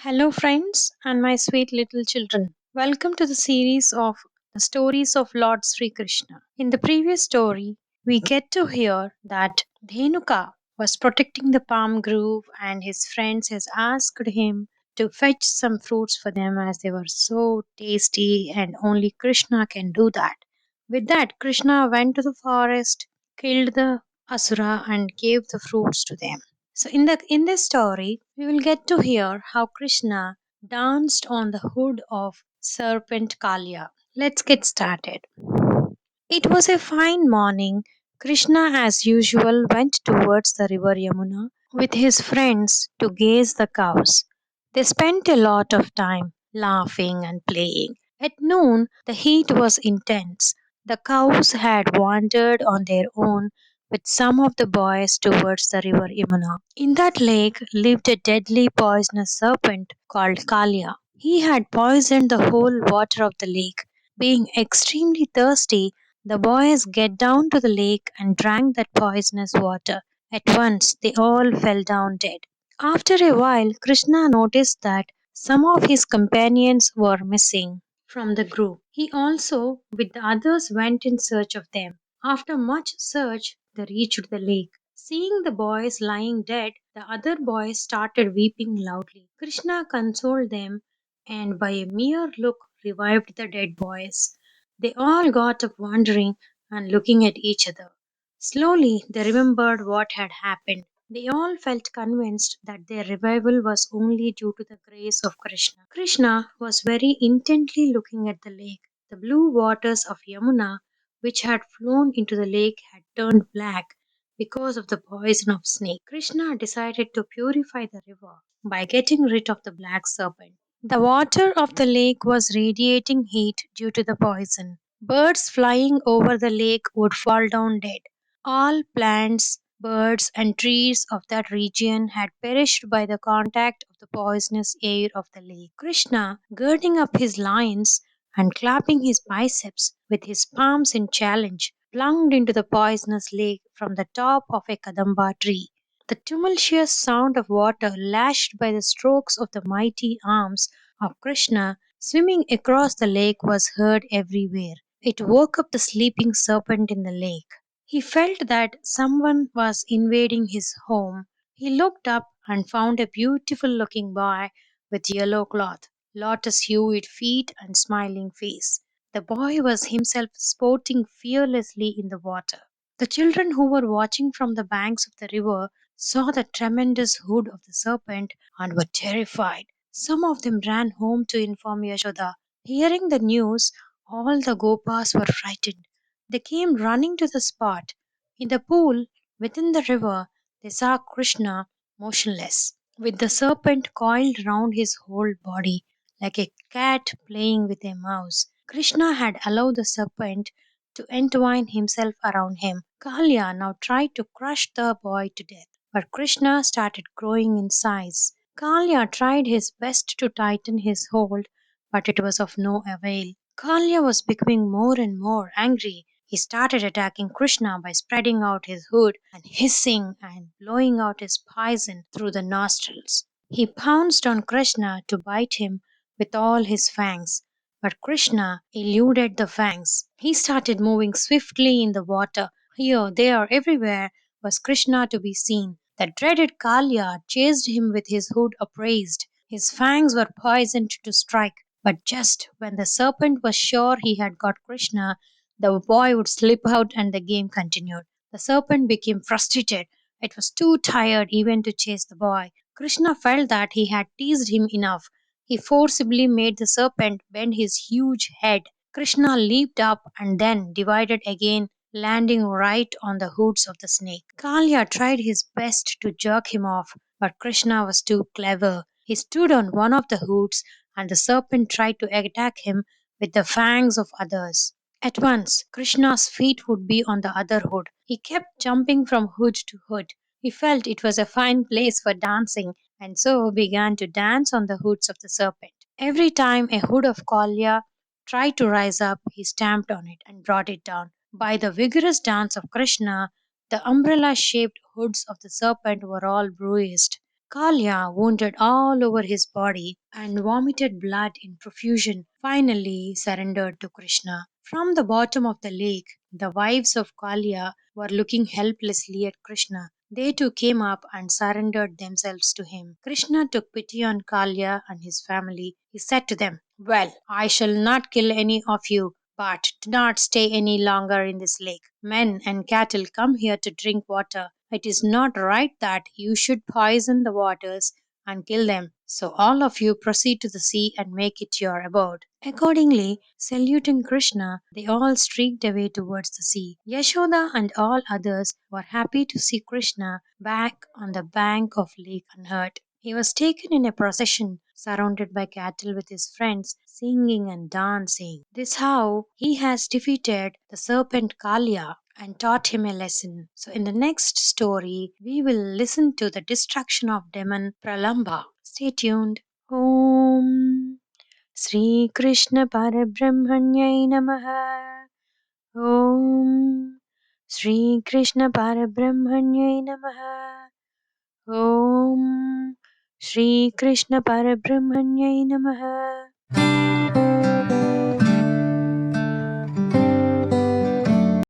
Hello, friends, and my sweet little children. Welcome to the series of the stories of Lord Sri Krishna. In the previous story, we get to hear that Dhenuka was protecting the palm grove, and his friends has asked him to fetch some fruits for them as they were so tasty, and only Krishna can do that. With that, Krishna went to the forest, killed the asura, and gave the fruits to them. So in this story, we will get to hear how Krishna danced on the hood of Serpent Kalia. Let's get started. It was a fine morning. Krishna, as usual, went towards the river Yamuna with his friends to gaze the cows. They spent a lot of time laughing and playing. At noon, the heat was intense. The cows had wandered on their own with some of the boys towards the river Yamuna. In that lake lived a deadly poisonous serpent called Kalia. He had poisoned the whole water of the lake. Being extremely thirsty, the boys get down to the lake and drank that poisonous water. At once they all fell down dead. After a while, Krishna noticed that some of his companions were missing from the group. He also, with the others, went in search of them. After much search, they reached the lake. Seeing the boys lying dead, the other boys started weeping loudly. Krishna consoled them and by a mere look revived the dead boys. They all got up wondering and looking at each other. Slowly they remembered what had happened. They all felt convinced that their revival was only due to the grace of Krishna. Krishna was very intently looking at the lake. The blue waters of Yamuna, which had flown into the lake, had turned black because of the poison of snake. Krishna decided to purify the river by getting rid of the black serpent. The water of the lake was radiating heat due to the poison. Birds flying over the lake would fall down dead. All plants, birds, and trees of that region had perished by the contact of the poisonous air of the lake. Krishna, girding up his loins and clapping his biceps with his palms in challenge, plunged into the poisonous lake from the top of a kadamba tree. The tumultuous sound of water lashed by the strokes of the mighty arms of Krishna swimming across the lake was heard everywhere. It woke up the sleeping serpent in the lake. He felt that someone was invading his home. He looked up and found a beautiful looking boy with yellow cloth, lotus hued feet, and smiling face. The boy was himself sporting fearlessly in the water. The children who were watching from the banks of the river saw the tremendous hood of the serpent and were terrified. Some of them ran home to inform Yashoda. Hearing the news, all the Gopas were frightened. They came running to the spot. In the pool within the river, they saw Krishna motionless, with the serpent coiled round his whole body, like a cat playing with a mouse. Krishna had allowed the serpent to entwine himself around him. Kalya now tried to crush the boy to death, but Krishna started growing in size. Kalya tried his best to tighten his hold, but it was of no avail. Kalya was becoming more and more angry. He started attacking Krishna by spreading out his hood and hissing and blowing out his poison through the nostrils. He pounced on Krishna to bite him with all his fangs, but Krishna eluded the fangs. He started moving swiftly in the water. Here, there, everywhere was Krishna to be seen. The dreaded Kalya chased him with his hood upraised. His fangs were poisoned to strike, but just when the serpent was sure he had got Krishna, the boy would slip out and the game continued. The serpent became frustrated. It was too tired even to chase the boy. Krishna felt that he had teased him enough. He forcibly made the serpent bend his huge head. Krishna leaped up and then divided again, landing right on the hoods of the snake. Kalya tried his best to jerk him off, but Krishna was too clever. He stood on one of the hoods, and the serpent tried to attack him with the fangs of others. At once, Krishna's feet would be on the other hood. He kept jumping from hood to hood. He felt it was a fine place for dancing, and so began to dance on the hoods of the serpent. Every time a hood of Kalya tried to rise up, he stamped on it and brought it down. By the vigorous dance of Krishna, the umbrella shaped hoods of the serpent were all bruised. Kalya wounded all over his body and vomited blood in profusion, finally surrendered to Krishna. From the bottom of the lake, the wives of Kalya were looking helplessly at Krishna. They too came up and surrendered themselves to him. Krishna took pity on Kalya and his family. He said to them, "Well, I shall not kill any of you, but do not stay any longer in this lake. Men and cattle come here to drink water. It is not right that you should poison the waters and kill them. So all of you proceed to the sea and make it your abode." Accordingly, saluting Krishna, they all streaked away towards the sea. Yashoda and all others were happy to see Krishna back on the bank of Lake unhurt. He was taken in a procession, surrounded by cattle with his friends, singing and dancing. This how he has defeated the serpent Kalya and taught him a lesson. So in the next story, we will listen to the destruction of demon Pralamba. Stay tuned. Om Sri Krishna Parabrahmanyai Namaha. Om Sri Krishna Parabrahmanyai Namaha. Om Shri Krishna Parabrahmanyai Namaha.